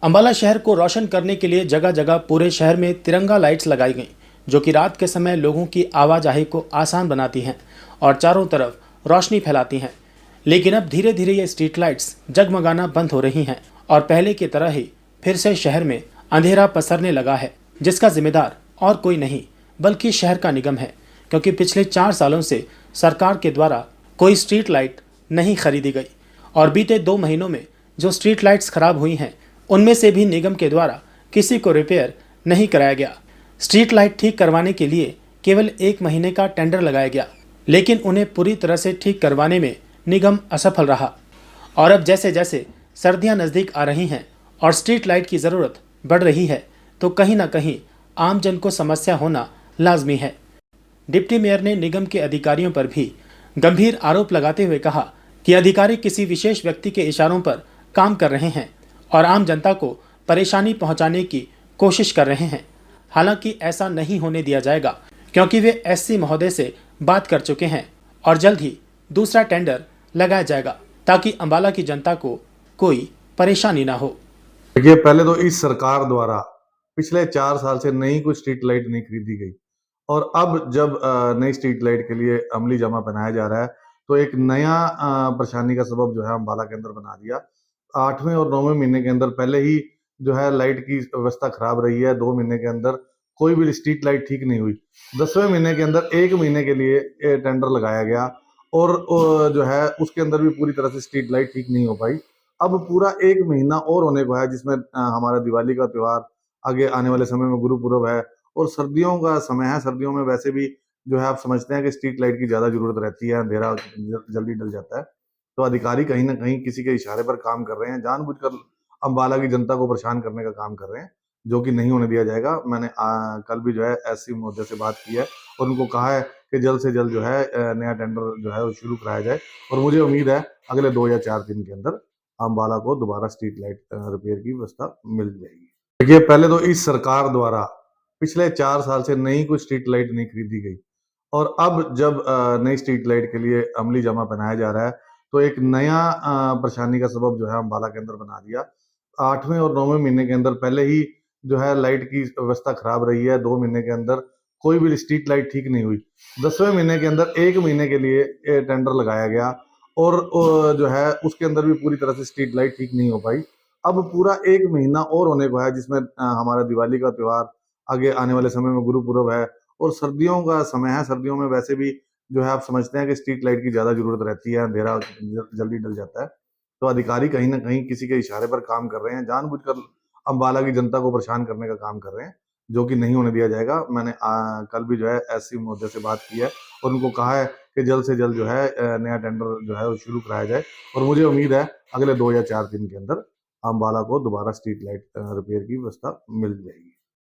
अंबाला शहर को रोशन करने के लिए जगह जगह पूरे शहर में तिरंगा लाइट्स लगाई गईं, जो कि रात के समय लोगों की आवाजाही को आसान बनाती हैं और चारों तरफ रोशनी फैलाती हैं। लेकिन अब धीरे धीरे ये स्ट्रीट लाइट्स जगमगाना बंद हो रही हैं और पहले की तरह ही फिर से शहर में अंधेरा पसरने लगा है, जिसका जिम्मेदार और कोई नहीं बल्कि शहर का निगम है, क्योंकि पिछले 4 सालों से सरकार के द्वारा कोई स्ट्रीट लाइट नहीं खरीदी गई और बीते 2 महीनों में जो स्ट्रीट लाइट्स खराब हुई हैं उनमें से भी निगम के द्वारा किसी को रिपेयर नहीं कराया गया। स्ट्रीट लाइट ठीक करवाने के लिए केवल 1 महीने का टेंडर लगाया गया, लेकिन उन्हें पूरी तरह से ठीक करवाने में निगम असफल रहा। और अब जैसे जैसे सर्दियां नज़दीक आ रही हैं और स्ट्रीट लाइट की ज़रूरत बढ़ रही है, तो कहीं ना कहीं आम जन को समस्या होना लाजमी है। डिप्टी मेयर ने निगम के अधिकारियों पर भी गंभीर आरोप लगाते हुए कहा कि अधिकारी किसी विशेष व्यक्ति के इशारों पर काम कर रहे हैं और आम जनता को परेशानी पहुंचाने की कोशिश कर रहे हैं। हालांकि ऐसा नहीं होने दिया जाएगा, क्योंकि वे एससी महोदय से बात कर चुके हैं और जल्द ही दूसरा टेंडर लगाया जाएगा, ताकि अंबाला की जनता को कोई परेशानी ना हो। देखिए, पहले तो इस सरकार द्वारा पिछले 4 साल से नई कोई स्ट्रीट लाइट नहीं खरीदी गई और अब जब नई स्ट्रीट लाइट के लिए अमली जामा पहनाया जा रहा है, तो एक नया परेशानी का सबब जो है अम्बाला के अंदर बना दिया। 8वें और 9वें महीने के अंदर पहले ही जो है लाइट की व्यवस्था खराब रही है। 2 महीने के अंदर कोई भी स्ट्रीट लाइट ठीक नहीं हुई। 10वें महीने के अंदर 1 महीने के लिए टेंडर लगाया गया और जो है उसके अंदर भी पूरी तरह से स्ट्रीट लाइट ठीक नहीं हो पाई। अब पूरा 1 महीना और होने को है, जिसमें हमारा दिवाली का त्योहार, आगे आने वाले समय में गुरुपुरब है और सर्दियों का समय है। सर्दियों में वैसे भी जो है आप समझते हैं कि स्ट्रीट लाइट की ज़्यादा ज़रूरत रहती है, अंधेरा जल्दी डल जाता है। तो अधिकारी कहीं न कहीं किसी के इशारे पर काम कर रहे हैं, जानबूझकर अम्बाला की जनता को परेशान करने का काम कर रहे हैं, जो कि नहीं होने दिया जाएगा। मैंने कल भी जो है एससी महोदय से बात की है और उनको कहा है कि जल्द से जल्द जो है नया टेंडर जो है वो शुरू कराया जाए और मुझे उम्मीद है अगले 2 या 4 दिन के अंदर अम्बाला को दोबारा स्ट्रीट लाइट रिपेयर की व्यवस्था मिल जाएगी। देखिए, पहले तो इस सरकार द्वारा पिछले 4 साल से नई कोई स्ट्रीट लाइट नहीं खरीदी गई और अब जब नई स्ट्रीट लाइट के लिए अमली जामा पहनाया जा रहा है, तो एक नया परेशानी का सबब जो है अम्बाला के अंदर बना दिया। 8वें और 9वें महीने के अंदर पहले ही जो है लाइट की व्यवस्था खराब रही है। 2 महीने के अंदर कोई भी स्ट्रीट लाइट ठीक नहीं हुई। 10वें महीने के अंदर 1 महीने के लिए टेंडर लगाया गया और जो है उसके अंदर भी पूरी तरह से स्ट्रीट लाइट ठीक नहीं हो पाई। अब पूरा 1 महीना और होने को है, जिसमें हमारा दिवाली का त्योहार, आगे आने वाले समय में गुरुपुरब है और सर्दियों का समय है। सर्दियों में वैसे भी जो है आप समझते हैं कि स्ट्रीट लाइट की ज़्यादा ज़रूरत रहती है, अंधेरा जल्दी डल जाता है। तो अधिकारी कहीं न कहीं किसी के इशारे पर काम कर रहे हैं, जानबूझकर अम्बाला की जनता को परेशान करने का काम कर रहे हैं, जो कि नहीं होने दिया जाएगा। मैंने कल भी जो है एससी महोदय से बात की है और उनको कहा है कि जल्द से जल्द जो है नया टेंडर जो है वो शुरू कराया जाए और मुझे उम्मीद है अगले 2 या 4 दिन के अंदर अम्बाला को दोबारा स्ट्रीट लाइट रिपेयर की व्यवस्था मिल जाएगी।